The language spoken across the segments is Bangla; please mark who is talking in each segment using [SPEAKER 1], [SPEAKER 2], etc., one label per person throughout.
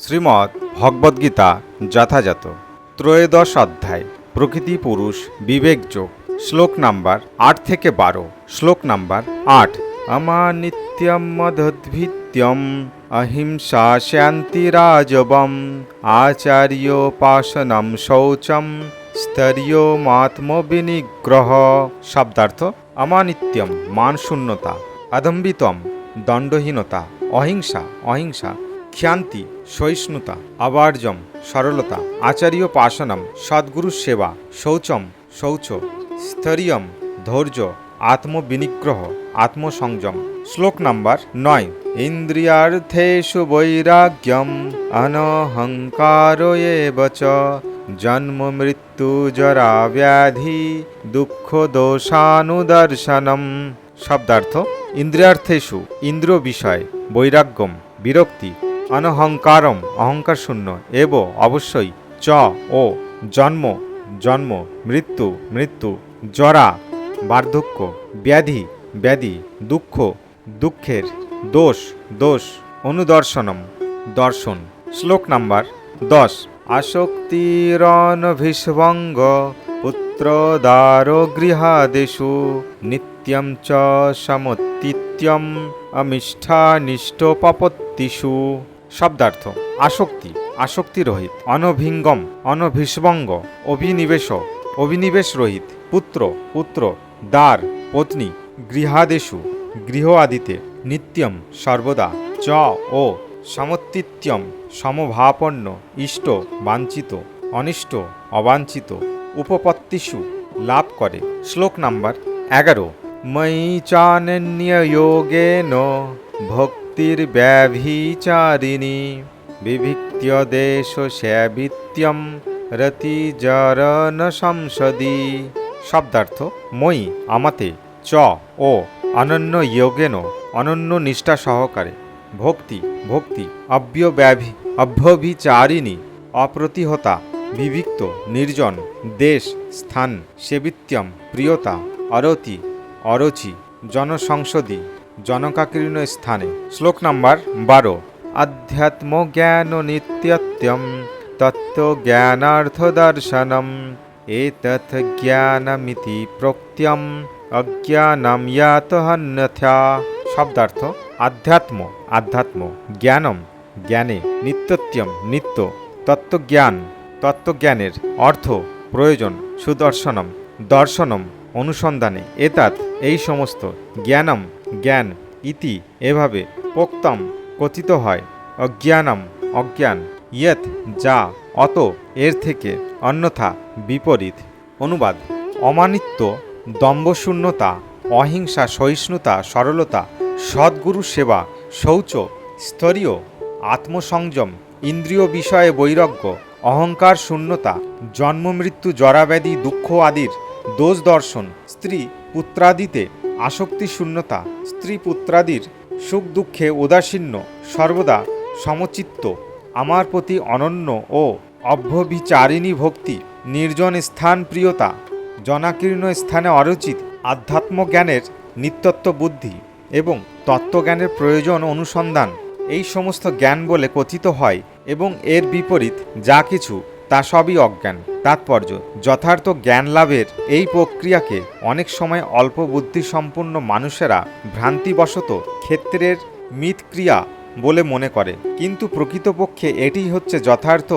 [SPEAKER 1] শ্রীমদ্ ভগবদ্গীতা যথাযথ ত্রয়োদশ অধ্যায় প্রকৃতি পুরুষ বিবেকযোগ শ্লোক নাম্বার ৮ থেকে ১২। শ্লোক নাম্বার ৮। অমানিত্যম মদদ্ভিত্যম অহিংসা শান্তিরাজবম আচার্যোপাসনম শৌচম স্থৈর্যমাত্মবিনিগ্রহ। শব্দার্থ: অমানিত্যম মানশূন্যতা, অদম্বিতম দণ্ডহীনতা, অহিংসা ক্ষান্তি সহিষ্ণুতা, অবার্জম সরলতা, আচার্যোপাসনম সদ্গুরু সেবা, শৌচ স্থৈর্যম ধৈর্য, আত্মবিনিগ্রহ আত্মসংযম। শ্লোক নাম্বার ৯। ইন্দ্রিয়ার্থেষু বৈরাগ্যম অনহংকারো এব চ জন্ম মৃত্যু জরা ব্যাধি দুঃখ দোষানুদর্শনম। শব্দার্থ: ইন্দ্রিয়ার্থেষু ইন্দ্রিয় বিষয়, বৈরাগ্যম বিরক্তি, অনহংকারম অহংকার শূন্য, এব অবশ্যই, চ ও জন্ম মৃত্যু জরা বার্ধক্য, ব্যাধি দুঃখের, দোষ অনুদর্শনম দর্শন। শ্লোক নাম্বার ১০। আসক্তিরনভিষ্বঙ্গ পুত্রদারো গৃহাদিষু নিত্যম চ সমতিত্যম অমিষ্ঠানিষ্টোপপত্তিষু। শব্দার্থ: আসক্তি রহিত, অনভিষ্বঙ্গ অভিনিবেশ রহিত, পুত্র দ্বার পত্নী, গৃহাদেশু গৃহ আদিতে, নিত্যম সর্বদা, চ ও সমতিত্যম সমভাপন্ন, ইষ্ট বাঞ্ছিত, অনিষ্ট অবাঞ্ছিত, উপপত্তিষু লাভ করে। শ্লোক নাম্বার ১১। ময়ি চানন্যযোগেন ভক্তির্ব্যভিচারিণী বিভিক্ত্য দেশ সেবিত্যম রতিজরন সংসদি। শব্দার্থ: মই আমাতে, চ ও অনন্য যোগেন অনন্য নিষ্ঠা সহকারে, ভক্তি অভ্যভিচারিণী অপ্রতিহতা, বিভিক্ত নির্জন, দেশ স্থান, সেবিত্যম প্রিয়তা, অরচি জনসংসদি জনকাকীর্ণ স্থানে। শ্লোক নাম্বার ১২। আধ্যাত্ম জ্ঞান নিত্যত্যম তত্ত্বজ্ঞানার্থদর্শনম এতৎ জ্ঞানমিতি প্রত্যম অজ্ঞানম ইয়াতহন্যথা। শব্দার্থ: আধ্যাত্ম জ্ঞানে, নিত্যত্যম নিত্য, তত্ত্বজ্ঞানের অর্থ প্রয়োজন, সুদর্শনম দর্শনম অনুসন্ধানে, এতাৎ এই সমস্ত, জ্ঞান ইতি এভাবে, প্রোক্তম কথিত হয়, অজ্ঞান ইয়ৎ যা, অত এর থেকে, অন্যথা বিপরীত। অনুবাদ: অমানিত্য দম্ভশূন্যতা, অহিংসা সহিষ্ণুতা সরলতা, সদ্গুরু সেবা, শৌচ স্থৈর্য, আত্মসংযম, ইন্দ্রিয় বিষয়ে বৈরাগ্য, অহংকার শূন্যতা, জন্ম মৃত্যু জরাব্যাধি দুঃখ আদির দোষ দর্শন, স্ত্রী পুত্রাদিতে আসক্তি শূন্যতা, স্ত্রী পুত্রাদির সুখ দুঃখে উদাসীন্য, সর্বদা সমচিত্ত, আমার প্রতি অনন্য ও অভ্যভিচারিণী ভক্তি, নির্জন স্থান প্রিয়তা, জনাকীর্ণ স্থানে অরচিত, আধ্যাত্মজ্ঞানের নিত্যত্ব বুদ্ধি এবং তত্ত্বজ্ঞানের প্রয়োজন অনুসন্ধান, এই সমস্ত জ্ঞান বলে কথিত হয় এবং এর বিপরীত যা কিছু তা সবই অজ্ঞান। তাৎপর্য: যথার্থ জ্ঞান লাভের এই প্রক্রিয়াকে অনেক সময় অল্প বুদ্ধিসম্পন্ন মানুষেরা ভ্রান্তিবশত ক্ষেত্রের মিথক্রিয়া বলে মনে করে, কিন্তু প্রকৃতপক্ষে এটি হচ্ছে যথার্থ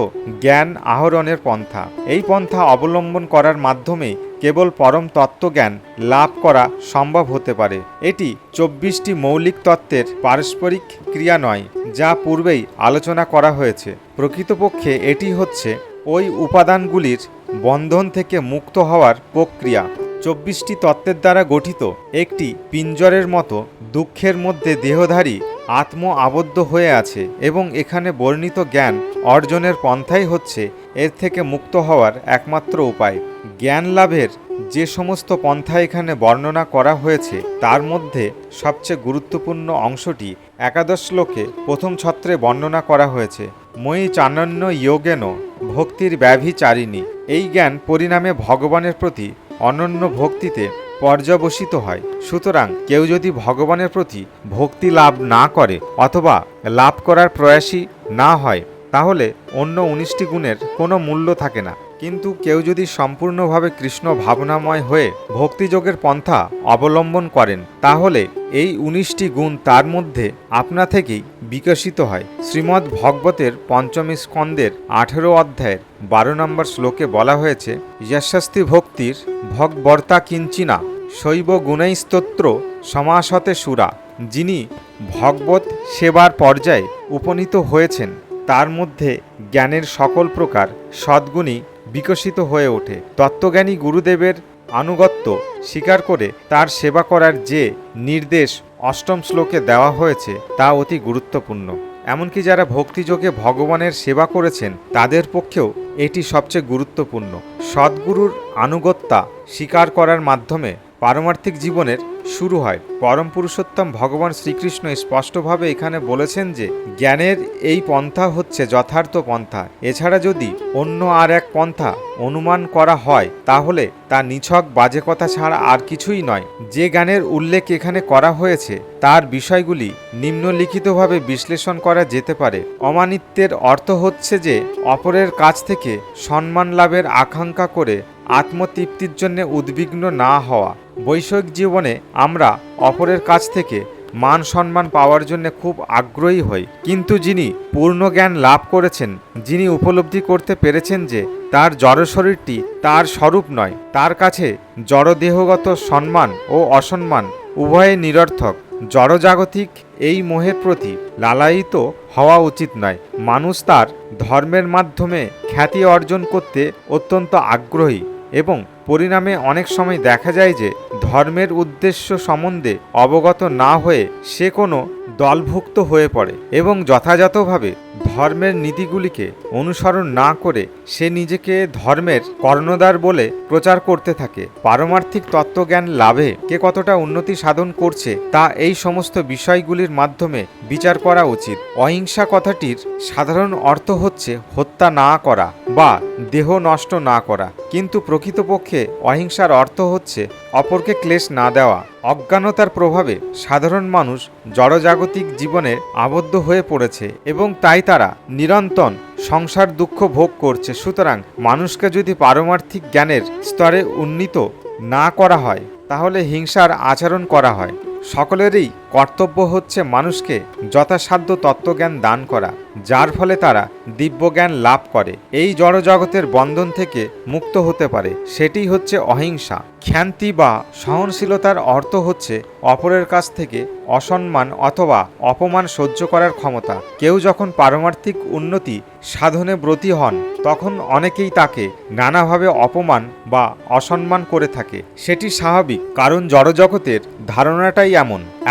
[SPEAKER 1] জ্ঞান আহরণের পন্থা। এই পন্থা অবলম্বন করার মাধ্যমে কেবল পরম তত্ত্বজ্ঞান লাভ করা সম্ভব হতে পারে। এটি ২৪টি মৌলিক তত্ত্বের পারস্পরিক ক্রিয়া নয়, যা পূর্বেই আলোচনা করা হয়েছে। প্রকৃতপক্ষে এটি হচ্ছে ওই উপাদানগুলির বন্ধন থেকে মুক্ত হওয়ার প্রক্রিয়া। ২৪টি তত্ত্বের দ্বারা গঠিত একটি পিঞ্জরের মতো দুঃখের মধ্যে দেহধারী আত্ম আবদ্ধ হয়ে আছে এবং এখানে বর্ণিত জ্ঞান অর্জনের পন্থাই হচ্ছে এর থেকে মুক্ত হওয়ার একমাত্র উপায়। জ্ঞান লাভের যে সমস্ত পন্থা এখানে বর্ণনা করা হয়েছে তার মধ্যে সবচেয়ে গুরুত্বপূর্ণ অংশটি একাদশ শ্লোকে প্রথম ছত্রে বর্ণনা করা হয়েছে। মই চানন্য যোগেন ভক্তির ব্যভিচারিণী। এই জ্ঞান পরিণামে ভগবানের প্রতি অনন্য ভক্তিতে পর্যবসিত হয়। সুতরাং কেউ যদি ভগবানের প্রতি ভক্তি লাভ না করে অথবা লাভ করার প্রয়াসী না হয় তাহলে অন্য 19টি গুণের কোনো মূল্য থাকে না। কিন্তু কেউ যদি সম্পূর্ণভাবে কৃষ্ণ ভাবনাময় হয়ে ভক্তিযোগের পন্থা অবলম্বন করেন, তাহলে এই 19টি গুণ তার মধ্যে আপনা থেকেই বিকশিত হয়। শ্রীমদ্ ভগবতের পঞ্চম স্কন্দের 18 অধ্যায়ের 12 নম্বর শ্লোকে বলা হয়েছে, যশস্তি ভক্তির ভগবর্তা কিঞ্চিনা শৈব গুণৈস্তোত্র সমাসতে সুরা। যিনি ভগবত সেবার পর্যায়ে উপনীত হয়েছেন, তার মধ্যে জ্ঞানের সকল প্রকার সদ্গুণই বিকশিত হয়ে ওঠে। তত্ত্বজ্ঞানী গুরুদেবের আনুগত্য স্বীকার করে তার সেবা করার যে নির্দেশ 8ম শ্লোকে দেওয়া হয়েছে, তা অতি গুরুত্বপূর্ণ। এমনকি যারা ভক্তিযোগে ভগবানের সেবা করেছেন, তাদের পক্ষেও এটি সবচেয়ে গুরুত্বপূর্ণ। সদ্গুরুর আনুগত্যা স্বীকার করার মাধ্যমে পারমার্থিক জীবনের শুরু হয়। পরম পুরুষোত্তম ভগবান শ্রীকৃষ্ণ স্পষ্টভাবে এখানে বলেছেন যে জ্ঞানের এই পন্থা হচ্ছে যথার্থ পন্থা। এছাড়া যদি অন্য আর এক পন্থা অনুমান করা হয়, তাহলে তা নিছক বাজে কথা ছাড়া আর কিছুই নয়। যে জ্ঞানের উল্লেখ এখানে করা হয়েছে, তার বিষয়গুলি নিম্নলিখিতভাবে বিশ্লেষণ করা যেতে পারে। অমানিত্যের অর্থ হচ্ছে যে অপরের কাছ থেকে সম্মান লাভের আকাঙ্ক্ষা করে আত্মতৃপ্তির জন্য উদ্বিগ্ন না হওয়া। বৈষয়িক জীবনে আমরা অপরের কাছ থেকে মান সম্মান পাওয়ার জন্য খুব আগ্রহী হই, কিন্তু যিনি পূর্ণ জ্ঞান লাভ করেছেন, যিনি উপলব্ধি করতে পেরেছেন যে তার জড় শরীরটি তার স্বরূপ নয়, তার কাছে জড়দেহগত সম্মান ও অসম্মান উভয়ে নিরর্থক। জড়জাগতিক এই মোহের প্রতি লালায়িত হওয়া উচিত নয়। মানুষ তার ধর্মের মাধ্যমে খ্যাতি অর্জন করতে অত্যন্ত আগ্রহী এবং পরিণামে অনেক সময় দেখা যায় যে ধর্মের উদ্দেশ্য সম্বন্ধে অবগত না হয়ে সে কোনো দলভুক্ত হয়ে পড়ে এবং যথাযথভাবে ধর্মের নীতিগুলিকে অনুসরণ না করে সে নিজেকে ধর্মের কর্ণধার বলে প্রচার করতে থাকে। পারমার্থিক তত্ত্বজ্ঞান লাভে কে কতটা উন্নতি সাধন করছে, তা এই সমস্ত বিষয়গুলির মাধ্যমে বিচার করা উচিত। অহিংসা কথাটির সাধারণ অর্থ হচ্ছে হত্যা না করা বা দেহ নষ্ট না করা, কিন্তু প্রকৃতপক্ষে অহিংসার অর্থ হচ্ছে অপরকে ক্লেশ না দেওয়া। অজ্ঞানতার প্রভাবে সাধারণ মানুষ জড়জাগতিক জীবনে আবদ্ধ হয়ে পড়েছে এবং তাই তারা নিরন্তর সংসার দুঃখ ভোগ করছে। সুতরাং মানুষকে যদি পারমার্থিক জ্ঞানের স্তরে উন্নীত না করা হয়, তাহলে হিংসার আচরণ করা হয়। সকলেরই কর্তব্য হচ্ছে মানুষকে যথাসাধ্য তত্ত্বজ্ঞান দান করা, যার ফলে তারা দিব্যজ্ঞান লাভ করে এই জড়জগতের বন্ধন থেকে মুক্ত হতে পারে। সেটি হচ্ছে অহিংসা। ক্ষান্তি বা সহনশীলতার অর্থ হচ্ছে অপরের কাছ থেকে অসম্মান অথবা অপমান সহ্য করার ক্ষমতা। কেউ যখন পারমার্থিক উন্নতি সাধনে ব্রতী হন, তখন অনেকেই তাকে নানাভাবে অপমান বা অসম্মান করে থাকে। সেটি স্বাভাবিক, কারণ জড়জগতের ধারণাটাই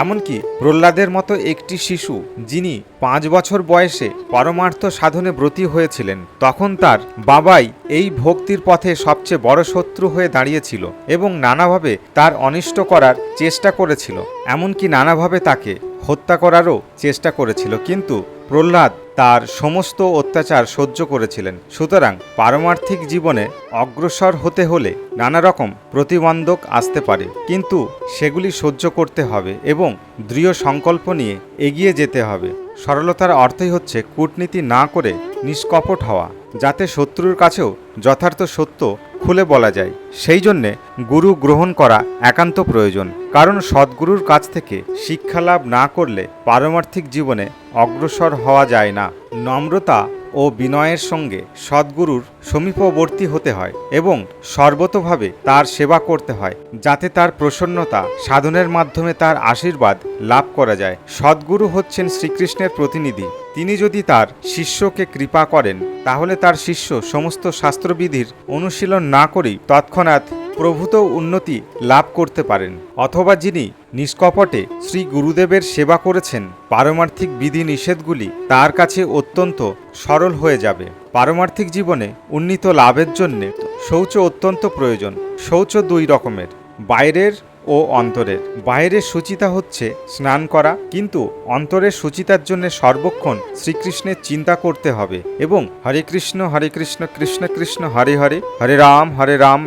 [SPEAKER 1] এমনকি প্রহ্লাদের মতো একটি শিশু, যিনি 5 বছর বয়সে পরমার্থ সাধনে ব্রতী হয়েছিলেন, তখন তার বাবাই এই ভক্তির পথে সবচেয়ে বড় শত্রু হয়ে দাঁড়িয়েছিল এবং নানাভাবে তার অনিষ্ট করার চেষ্টা করেছিল, এমনকি নানাভাবে তাকে হত্যা করারও চেষ্টা করেছিল, কিন্তু প্রহ্লাদ তার সমস্ত অত্যাচার সহ্য করেছিলেন। সুতরাং পারমার্থিক জীবনে অগ্রসর হতে হলে নানা রকম প্রতিবন্ধক আসতে পারে, কিন্তু সেগুলি সহ্য করতে হবে এবং দৃঢ় সংকল্প নিয়ে এগিয়ে যেতে হবে। সরলতার অর্থই হচ্ছে কূটনীতি না করে নিষ্কপট হওয়া, যাতে শত্রুর কাছেও যথার্থ সত্য খুলে বলা যায়। সেই জন্যে গুরু গ্রহণ করা একান্ত প্রয়োজন, কারণ সদ্গুরুর কাছ থেকে শিক্ষা লাভ না করলে পারমার্থিক জীবনে অগ্রসর হওয়া যায় না। নম্রতা ও বিনয়ের সঙ্গে সদ্গুরুর সমীপবর্তী হতে হয় এবং সর্বতোভাবে তার সেবা করতে হয়, যাতে তার প্রসন্নতা সাধনের মাধ্যমে তার আশীর্বাদ লাভ করা যায়। সদ্গুরু হচ্ছেন শ্রীকৃষ্ণের প্রতিনিধি। তিনি যদি তার শিষ্যকে কৃপা করেন, তাহলে তার শিষ্য সমস্ত শাস্ত্রবিধির অনুশীলন না করেই তৎক্ষণাৎ প্রভূত উন্নতি লাভ করতে পারেন। অথবা যিনি নিষ্কপটে শ্রী গুরুদেবের সেবা করেছেন, পারমার্থিক বিধি নিষেধগুলি তার কাছে অত্যন্ত সরল হয়ে যাবে। পারমার্থিক জীবনে উন্নীত লাভের জন্য শৌচ অত্যন্ত প্রয়োজন। শৌচ 2 রকমের, বাইরের ও অন্তরের। বাইরের শুচিতা হচ্ছে স্নান করা, কিন্তু অন্তরের শুচিতার জন্য সর্বক্ষণ শ্রীকৃষ্ণের চিন্তা করতে হবে এবং হরে কৃষ্ণ কৃষ্ণ কৃষ্ণ হরে হরে, হরে রাম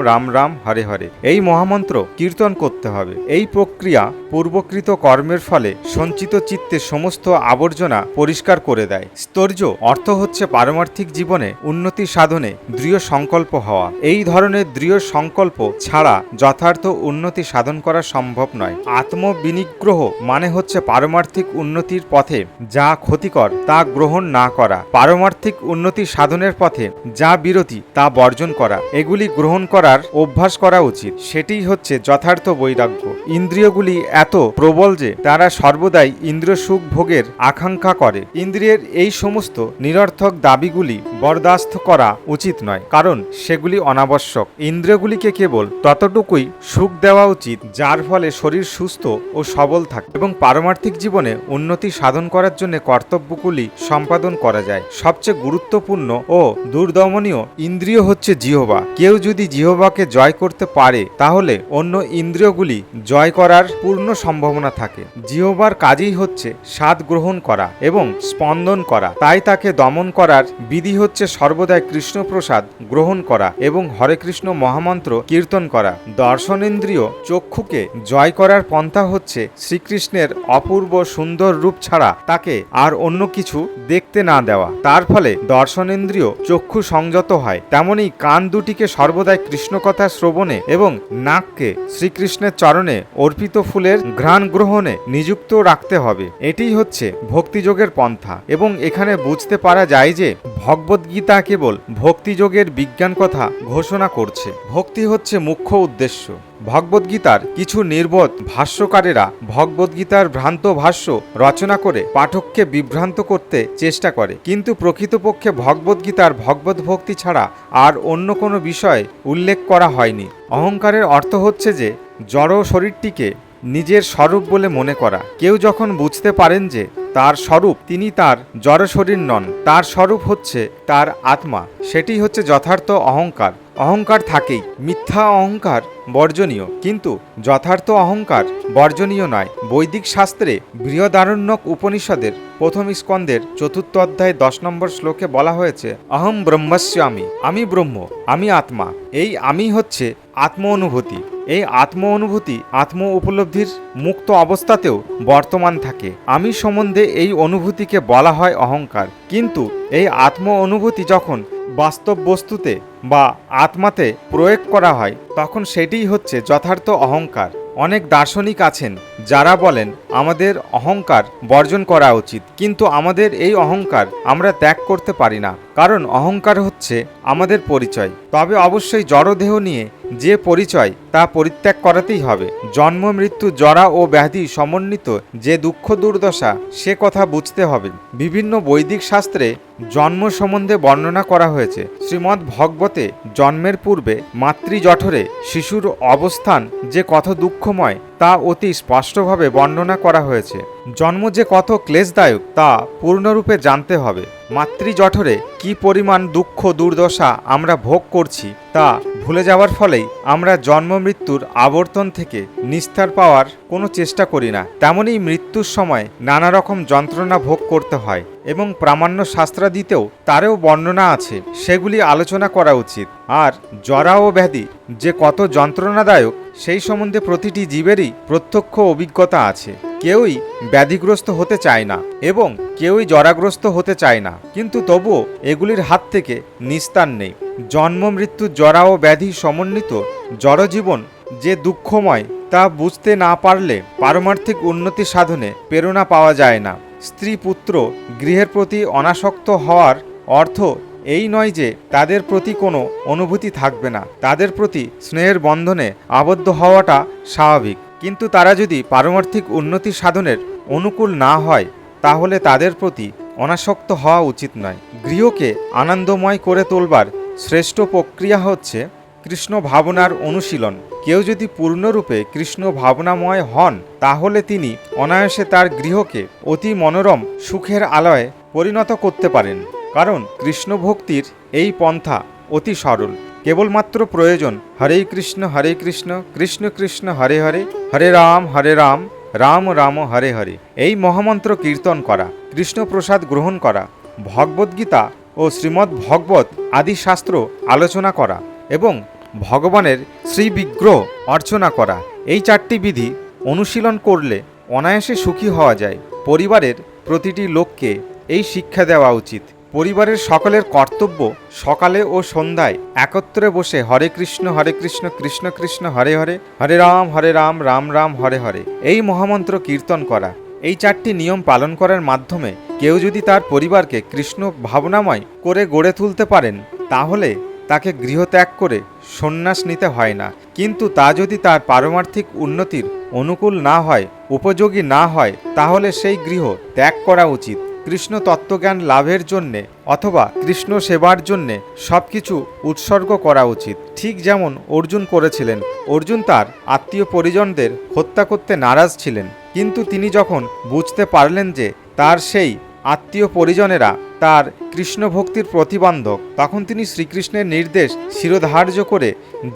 [SPEAKER 1] রাম রাম হরে হরে এই মহামন্ত্র কীর্তন করতে হবে। এই প্রক্রিয়া পূর্বকৃত কর্মের ফলে সঞ্চিত চিত্তে সমস্ত আবর্জনা পরিষ্কার করে দেয়। স্তর্য অর্থ হচ্ছে পারমার্থিক জীবনে উন্নতি সাধনে দৃঢ় সংকল্প হওয়া। এই ধরনের দৃঢ় সংকল্প ছাড়া যথার্থ উন্নতি সাধন করা সম্ভব নয়। আত্মবিনিগ্রহ মানে হচ্ছে পারমার্থিক উন্নতির পথে যা ক্ষতিকর তা গ্রহণ না করা, পারমার্থিক উন্নতি সাধনের পথে যা বিরতি তা বর্জন করা, এগুলি গ্রহণ করার অভ্যাস করা উচিত। সেটিই হচ্ছে যথার্থ বৈরাগ্য। ইন্দ্রিয়গুলি এত প্রবল যে তারা সর্বদাই ইন্দ্রিয় সুখ ভোগের আকাঙ্ক্ষা করে। ইন্দ্রিয়ের এই সমস্ত নিরর্থক দাবিগুলি বরদাস্ত করা উচিত নয়, কারণ সেগুলি অনাবশ্যক। ইন্দ্রিয়গুলিকে কেবল ততটুকুই সুখ দেওয়া উচিত যার ফলে শরীর সুস্থ ও সবল থাকে এবং পারমার্থিক জীবনে উন্নতি সাধন করার জন্য কর্তব্যগুলি সম্পাদন করা যায়। সবচেয়ে গুরুত্বপূর্ণ ও দুর্দমনীয় ইন্দ্রিয় হচ্ছে জিহ্বা। কেউ যদি জিহ্বাকে জয় করতে পারে তাহলে অন্য ইন্দ্রিয়গুলি জয় করার পূর্ণ সম্ভাবনা থাকে। জিহ্বার কাজই হচ্ছে স্বাদ গ্রহণ করা এবং স্পন্দন করা, তাই তাকে দমন করার বিধি হচ্ছে সর্বদাই কৃষ্ণপ্রসাদ গ্রহণ করা এবং হরে কৃষ্ণ মহামন্ত্র কীর্তন করা। দর্শনেন্দ্রিয় চক্ষুকে জয় করার পন্থা হচ্ছে শ্রীকৃষ্ণের অপূর্ব সুন্দর রূপ ছাড়া তাকে আর অন্য কিছু দেখতে না দেওয়া। তার ফলে দর্শনেন্দ্রিয় চক্ষু সংযত হয়। তেমনি কান দুটিকে সর্বদাই কৃষ্ণ কথা শ্রবণে এবং নাককে শ্রীকৃষ্ণের চরণে অর্পিত ফুলের ঘ্রাণ গ্রহণে নিযুক্ত রাখতে হবে। এটিই হচ্ছে ভক্তিযোগের পন্থা। এবং এখানে বুঝতে পারা যায় যে ভগবদ্গীতা কেবল ভক্তিযোগের বিজ্ঞান কথা ঘোষণা করছে। ভক্তি হচ্ছে মুখ্য উদ্দেশ্য। ভগবদ্গীতার কিছু নির্বোধ ভাষ্যকারেরা ভগবদ্গীতার ভ্রান্ত ভাষ্য রচনা করে পাঠককে বিভ্রান্ত করতে চেষ্টা করে, কিন্তু প্রকৃতপক্ষে ভগবদ্গীতার ভগবত ভক্তি ছাড়া আর অন্য কোনো বিষয় উল্লেখ করা হয়নি। অহংকারের অর্থ হচ্ছে যে জড় শরীরটিকে নিজের স্বরূপ বলে মনে করা। কেউ যখন বুঝতে পারেন যে তার স্বরূপ তিনি তার জড় শরীর নন, তার স্বরূপ হচ্ছে তার আত্মা, সেটি হচ্ছে যথার্থ অহংকার। অহংকার থাকেই, মিথ্যা অহংকার বর্জনীয়, কিন্তু যথার্থ অহংকার বর্জনীয় নয়। বৈদিক শাস্ত্রে বৃহদারণ্যক উপনিষদের প্রথম স্কন্ধের 4th অধ্যায় 10 নম্বর শ্লোকে বলা হয়েছে, অহম ব্রহ্মস্যামি, আমি ব্রহ্ম, আমি আত্মা। এই আমি হচ্ছে আত্ম অনুভূতি। এই আত্ম অনুভূতি আত্ম উপলব্ধির মুক্ত অবস্থাতেও বর্তমান থাকে। আমি সম্বন্ধে এই অনুভূতিকে বলা হয় অহংকার, কিন্তু এই আত্ম অনুভূতি যখন বাস্তব বস্তুতে বা আত্মাতে প্রয়োগ করা হয় তখন সেটিই হচ্ছে যথার্থ অহংকার। অনেক দার্শনিক আছেন যারা বলেন আমাদের অহংকার বর্জন করা উচিত, কিন্তু আমাদের এই অহংকার আমরা ত্যাগ করতে পারি না, কারণ অহংকার হচ্ছে আমাদের পরিচয়। তবে অবশ্যই জড়দেহ নিয়ে যে পরিচয় তা পরিত্যাগ করাতেই হবে। জন্ম মৃত্যু জরা ও ব্যাধি সমন্বিত যে দুঃখ দুর্দশা সে কথা বুঝতে হবে। বিভিন্ন বৈদিক শাস্ত্রে জন্ম সম্বন্ধে বর্ণনা করা হয়েছে। শ্রীমদ্ ভগবতে জন্মের পূর্বে মাতৃজঠরে শিশুর অবস্থান যে কত দুঃখময় তা অতি স্পষ্টভাবে বর্ণনা করা হয়েছে। জন্ম যে কত ক্লেশদায়ক তা পূর্ণরূপে জানতে হবে। মাতৃজঠরে কি পরিমাণ দুঃখ দুর্দশা আমরা ভোগ করছি তা ভুলে যাওয়ার ফলেই আমরা জন্ম মৃত্যুর আবর্তন থেকে নিস্তার পাওয়ার কোনো চেষ্টা করি না। তেমনি মৃত্যুর সময় নানা রকম যন্ত্রণা ভোগ করতে হয় এবং প্রামাণ্য শাস্ত্রাদিতেও তারও বর্ণনা আছে, সেগুলি আলোচনা করা উচিত। আর জরা ও ব্যাধি যে কত যন্ত্রণাদায়ক সেই সম্বন্ধে প্রতিটি জীবেরই প্রত্যক্ষ অভিজ্ঞতা আছে। কেউই ব্যাধিগ্রস্ত হতে চায় না এবং কেউই জরাগ্রস্ত হতে চায় না, কিন্তু তবুও এগুলির হাত থেকে নিস্তার নেই। জন্ম মৃত্যু জরা ও ব্যাধি সমন্বিত জড়জীবন যে দুঃখময় তা বুঝতে না পারলে পারমার্থিক উন্নতি সাধনে প্রেরণা পাওয়া যায় না। স্ত্রী পুত্র গৃহের প্রতি অনাসক্ত হওয়ার অর্থ এই নয় যে তাদের প্রতি কোনো অনুভূতি থাকবে না। তাদের প্রতি স্নেহের বন্ধনে আবদ্ধ হওয়াটা স্বাভাবিক, কিন্তু তারা যদি পারমার্থিক উন্নতি সাধনের অনুকূল না হয় তাহলে তাদের প্রতি অনাসক্ত হওয়া উচিত নয়। গৃহকে আনন্দময় করে তোলবার শ্রেষ্ঠ প্রক্রিয়া হচ্ছে কৃষ্ণ ভাবনার অনুশীলন। কেউ যদি পূর্ণরূপে কৃষ্ণ ভাবনাময় হন তাহলে তিনি অনায়াসে তার গৃহকে অতি মনোরম সুখের আলয়ে পরিণত করতে পারেন, কারণ কৃষ্ণ ভক্তির এই পন্থা অতি সরল। কেবলমাত্র প্রয়োজন হরে কৃষ্ণ কৃষ্ণ কৃষ্ণ হরে হরে, হরে রাম রাম রাম হরে হরে, এই মহামন্ত্র কীর্তন করা, কৃষ্ণ প্রসাদ গ্রহণ করা, ভগবদ্গীতা ও শ্রীমদ্ ভগবত আদি শাস্ত্র আলোচনা করা এবং ভগবানের শ্রীবিগ্রহ অর্চনা করা। এই 4টি বিধি অনুশীলন করলে অনায়াসে সুখী হওয়া যায়। পরিবারের প্রতিটি লোককে এই শিক্ষা দেওয়া উচিত। পরিবারের সকলের কর্তব্য সকালে ও সন্ধ্যায় একত্রে বসে হরে কৃষ্ণ কৃষ্ণ কৃষ্ণ হরে হরে, হরে রাম রাম রাম হরে হরে এই মহামন্ত্র কীর্তন করা। এই 4টি নিয়ম পালন করার মাধ্যমে কেউ যদি তার পরিবারকে কৃষ্ণ ভাবনাময় করে গড়ে তুলতে পারেন, তাহলে তাকে গৃহত্যাগ করে সন্ন্যাস নিতে হয় না। কিন্তু তা যদি তার পারমার্থিক উন্নতির অনুকূল না হয়, উপযোগী না হয়, তাহলে সেই গৃহ ত্যাগ করা উচিত। কৃষ্ণ তত্ত্বজ্ঞান লাভের জন্যে অথবা কৃষ্ণ সেবার জন্যে সব কিছু উৎসর্গ করা উচিত। ঠিক যেমন অর্জুন করেছিলেন। অর্জুন তার আত্মীয় পরিজনদের হত্যা করতে নারাজ ছিলেন, কিন্তু তিনি যখন বুঝতে পারলেন যে তার সেই আত্মীয় পরিজনেরা তার কৃষ্ণ ভক্তির প্রতিবন্ধক, তখন তিনি শ্রীকৃষ্ণের নির্দেশ শিরোধার্য করে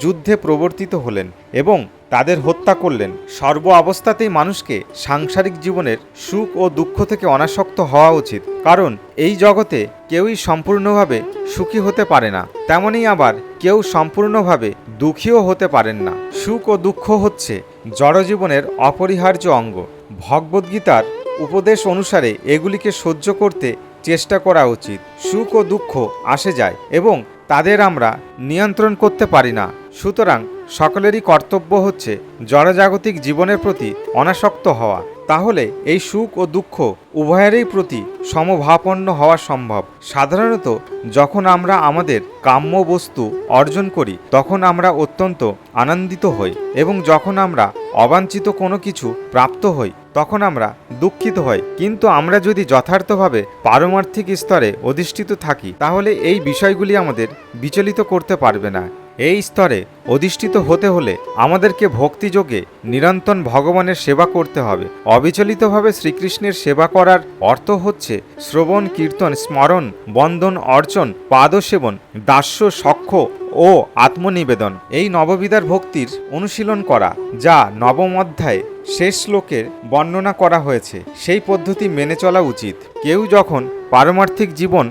[SPEAKER 1] যুদ্ধে প্রবর্তিত হলেন এবং তাদের হত্যা করলেন। সর্ব অবস্থাতেই মানুষকে সাংসারিক জীবনের সুখ ও দুঃখ থেকে অনাসক্ত হওয়া উচিত, কারণ এই জগতে কেউই সম্পূর্ণভাবে সুখী হতে পারে না, তেমনি আবার কেউ সম্পূর্ণভাবে দুঃখীও হতে পারেন না। সুখ ও দুঃখ হচ্ছে জড়জীবনের অপরিহার্য অঙ্গ। ভগবদ্গীতার উপদেশ অনুসারে এগুলিকে সহ্য করতে চেষ্টা করা উচিত। সুখ ও দুঃখ আসে যায় এবং তাদের আমরা নিয়ন্ত্রণ করতে পারি না। সুতরাং সকলেরই কর্তব্য হচ্ছে জড়জাগতিক জীবনের প্রতি অনাসক্ত হওয়া। তাহলে এই সুখ ও দুঃখ উভয়েরই প্রতি সমভাবাপন্ন হওয়া সম্ভব। সাধারণত যখন আমরা আমাদের কাম্য বস্তু অর্জন করি, তখন আমরা অত্যন্ত আনন্দিত হই, এবং যখন আমরা অবাঞ্ছিত কোনো কিছু প্রাপ্ত হই, তখন আমরা দুঃখিত হই। কিন্তু আমরা যদি যথার্থভাবে পারমার্থিক স্তরে অধিষ্ঠিত থাকি, তাহলে এই বিষয়গুলি আমাদের বিচলিত করতে পারবে না। এই স্তরে অধিষ্ঠিত হতে হলে আমাদেরকে ভক্তিযোগে নিরন্তর ভগবানের সেবা করতে হবে। অবিচলিতভাবে শ্রীকৃষ্ণের সেবা করার অর্থ হচ্ছে শ্রবণ, কীর্তন, স্মরণ, বন্দন, অর্চন, পাদসেবন, দাস্য, সখ্য ও আত্মনিবেদন, এই নববিধার ভক্তির অনুশীলন করা, যা নবম অধ্যায়ে শেষ শ্লোকের বর্ণনা করা হয়েছে। সেই পদ্ধতি মেনে চলা উচিত। কেউ যখন পারমার্থিক জীবন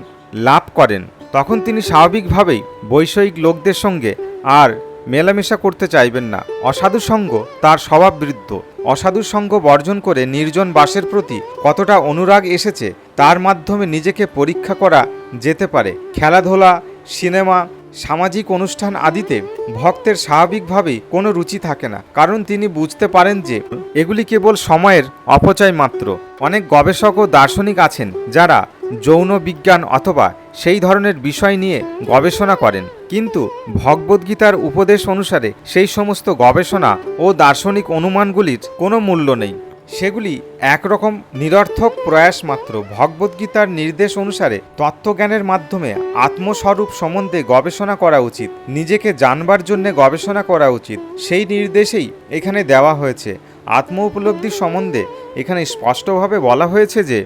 [SPEAKER 1] লাভ করেন, তখন তিনি স্বাভাবিকভাবেই বৈষয়িক লোকদের সঙ্গে আর মেলামেশা করতে চাইবেন না। অসাধু সঙ্গ তার স্বভাববিরুদ্ধ। অসাধু সঙ্গ বর্জন করে নির্জন বাসের প্রতি কতটা অনুরাগ এসেছে, তার মাধ্যমে নিজেকে পরীক্ষা করা যেতে পারে। খেলাধুলা, সিনেমা, সামাজিক অনুষ্ঠান আদিতে ভক্তের স্বাভাবিকভাবেই কোনো রুচি থাকে না, কারণ তিনি বুঝতে পারেন যে এগুলি কেবল সময়ের অপচয় মাত্র। অনেক গবেষক ও দার্শনিক আছেন যারা যৌন বিজ্ঞান অথবা সেই ধরনের বিষয় নিয়ে গবেষণা করেন, কিন্তু ভগবদ্গীতার উপদেশ অনুসারে সেই সমস্ত গবেষণা ও দার্শনিক অনুমানগুলির কোনো মূল্য নেই। সেগুলি একরকম নিরর্থক প্রয়াস মাত্র। ভগবদ্গীতার নির্দেশ অনুসারে তত্ত্বজ্ঞানের মাধ্যমে আত্মস্বরূপ সম্বন্ধে গবেষণা করা উচিত। নিজেকে জানবার জন্য গবেষণা করা উচিত। সেই নির্দেশেই এখানে দেওয়া হয়েছে। আত্ম উপলব্ধি সম্বন্ধে এখানে স্পষ্টভাবে বলা হয়েছে যে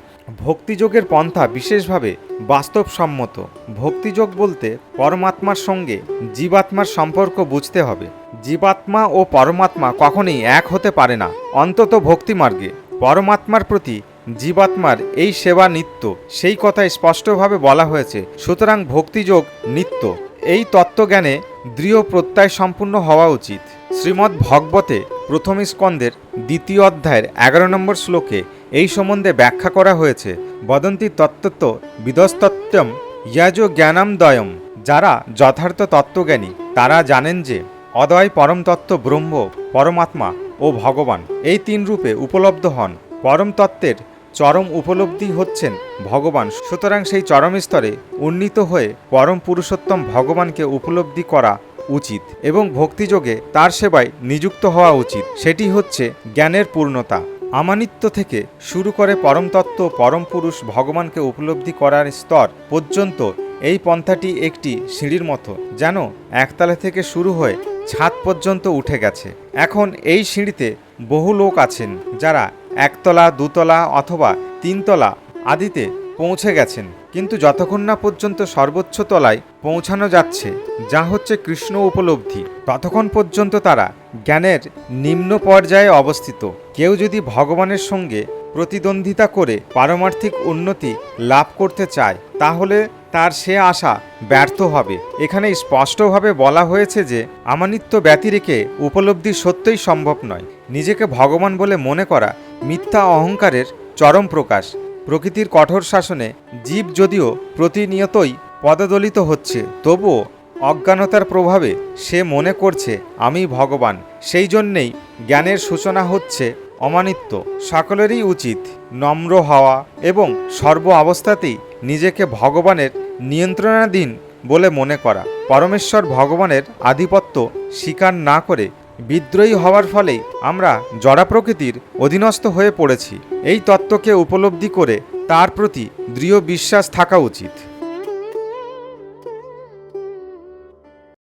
[SPEAKER 1] ভক্তিযোগের পন্থা বিশেষভাবে বাস্তবসম্মত। ভক্তিযোগ বলতে পরমাত্মার সঙ্গে জীবাত্মার সম্পর্ক বুঝতে হবে। জীবাত্মা ও পরমাত্মা কখনোই এক হতে পারে না, অন্তত ভক্তিমার্গে। পরমাত্মার প্রতি জীবাত্মার এই সেবা নিত্য, সেই কথাই স্পষ্টভাবে বলা হয়েছে। সুতরাং ভক্তিযোগ নিত্য। এই তত্ত্বজ্ঞানে দৃঢ় প্রত্যয় সম্পূর্ণ হওয়া উচিত। শ্রীমদ্ ভগবতে প্রথম স্কন্দের 2য় অধ্যায়ের 11 নম্বর শ্লোকে এই সম্বন্ধে ব্যাখ্যা করা হয়েছে। বদন্তি তত্ত্বত্ব বিদস্তত্ত্বম ইয়াজ জ্ঞানাম দয়ম। যারা যথার্থ তত্ত্বজ্ঞানী তারা জানেন যে অদয় পরম তত্ত্ব ব্রহ্ম, পরমাত্মা ও ভগবান এই 3 রূপে উপলব্ধ হন। পরম তত্ত্বের চরম উপলব্ধি হচ্ছেন ভগবান। সুতরাং সেই চরম স্তরে উন্নীত হয়ে পরম পুরুষোত্তম ভগবানকে উপলব্ধি করা উচিত এবং ভক্তিযোগে তার সেবায় নিযুক্ত হওয়া উচিত। সেটি হচ্ছে জ্ঞানের পূর্ণতা। আমানিত্য থেকে শুরু করে পরম তত্ত্ব, পরম পুরুষ ভগবানকে উপলব্ধি করার স্তর পর্যন্ত এই পন্থাটি একটি সিঁড়ির মতো, যেন একতলা থেকে শুরু হয়ে ছাদ পর্যন্ত উঠে গেছে। এখন এই সিঁড়িতে বহু লোক আছেন যারা 1 তলা, 2 তলা অথবা 3 তলা আদিতে পৌঁছে গেছেন, কিন্তু যতক্ষণ না পর্যন্ত সর্বোচ্চ তলায় পৌঁছানো যাচ্ছে, যা হচ্ছে কৃষ্ণ উপলব্ধি, ততক্ষণ পর্যন্ত তারা জ্ঞানের নিম্ন পর্যায়ে অবস্থিত। কেউ যদি ভগবানের সঙ্গে প্রতিদ্বন্দ্বিতা করে পারমার্থিক উন্নতি লাভ করতে চায়, তাহলে তার সে আশা ব্যর্থ হবে। এখানে স্পষ্টভাবে বলা হয়েছে যে আমানিত্য ব্যতিরেকে উপলব্ধি সত্যই সম্ভব নয়। নিজেকে ভগবান বলে মনে করা মিথ্যা অহংকারের চরম প্রকাশ। প্রকৃতির কঠোর শাসনে জীব যদিও প্রতিনিয়তই পদদলিত হচ্ছে, তবুও অজ্ঞানতার প্রভাবে সে মনে করছে আমি ভগবান। সেই জন্যেই জ্ঞানের সূচনা হচ্ছে অমানিত্য। সকলেরই উচিত নম্র হওয়া এবং সর্ব অবস্থাতেই নিজেকে ভগবানের নিয়ন্ত্রণাধীন বলে মনে করা। পরমেশ্বর ভগবানের আধিপত্য স্বীকার না করে বিদ্রোহী হওয়ার ফলেই আমরা জড়া প্রকৃতির অধীনস্থ হয়ে পড়েছি। এই তত্ত্বকে উপলব্ধি করে তার প্রতি দৃঢ় বিশ্বাস থাকা উচিত।